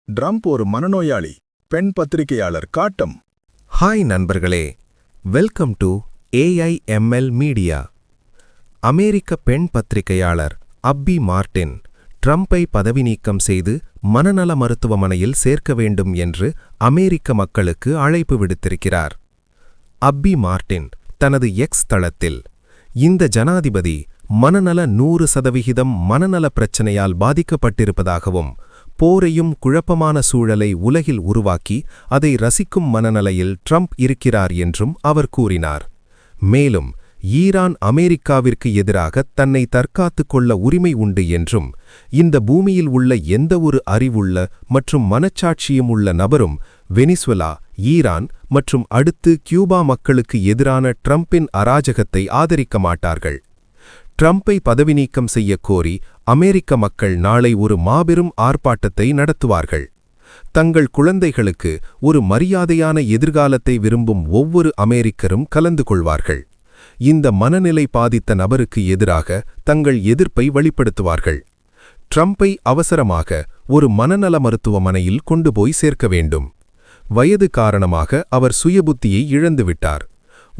Trump ஒரு மனநோயாளி, பெண் பத்திரிகையாளர் காட்டம். ஹாய் நண்பர்களே, வெல்கம் டு ஏஐஎம்எல் மீடியா. அமெரிக்க பெண் பத்திரிகையாளர் அப்பி மார்டின் ட்ரம்பை பதவி நீக்கம் செய்து மனநல மருத்துவமனையில் சேர்க்க வேண்டும் என்று அமெரிக்க மக்களுக்கு அழைப்பு விடுத்திருக்கிறார். அப்பி மார்டின் தனது எக்ஸ் தளத்தில், இந்த ஜனாதிபதி மனநல 100% மனநல பிரச்சனையால் பாதிக்கப்பட்டிருப்பதாகவும், போரையும் குழப்பமான சூழலை உலகில் உருவாக்கி அதை ரசிக்கும் மனநிலையில் ட்ரம்ப் இருக்கிறார் என்றும் அவர் கூறினார். மேலும் ஈரான் அமெரிக்காவிற்கு எதிராக தன்னை தற்காத்துக் கொள்ள உரிமை உண்டு என்றும், இந்த பூமியில் உள்ள எந்தவொரு அறிவுள்ள மற்றும் மனச்சாட்சியும் உள்ள நபரும் வெனிசுலா, ஈரான் மற்றும் அடுத்து கியூபா மக்களுக்கு எதிரான ட்ரம்பின் அராஜகத்தை ஆதரிக்க மாட்டார்கள். ட்ரம்பை பதவி நீக்கம் செய்யக் கோரி அமெரிக்க மக்கள் நாளை ஒரு மாபெரும் ஆர்ப்பாட்டத்தை நடத்துவார்கள். தங்கள் குழந்தைகளுக்கு ஒரு மரியாதையான எதிர்காலத்தை விரும்பும் ஒவ்வொரு அமெரிக்கரும் கலந்து கொள்வார்கள். இந்த மனநிலை பாதித்த நபருக்கு எதிராக தங்கள் எதிர்ப்பை வெளிப்படுத்துவார்கள். ட்ரம்பை அவசரமாக ஒரு மனநல மருத்துவமனையில் கொண்டு போய் சேர்க்க வேண்டும். வயது காரணமாக அவர் சுயபுத்தியை இழந்துவிட்டார்.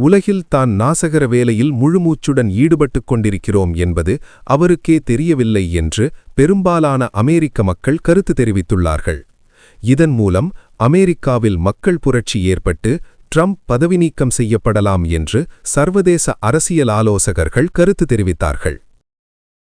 உலகில் தான் நாசகர வேலையில் முழுமூச்சுடன் ஈடுபட்டுக் கொண்டிருக்கிறோம் என்பது அவருக்கே தெரியவில்லை என்று பெரும்பாலான அமெரிக்க மக்கள் கருத்து தெரிவித்துள்ளார்கள். இதன் மூலம் அமெரிக்காவில் மக்கள் புரட்சி ஏற்பட்டு ட்ரம்ப் பதவி நீக்கம் செய்யப்படலாம் என்று சர்வதேச அரசியல் ஆலோசகர்கள் கருத்து தெரிவித்தார்கள்.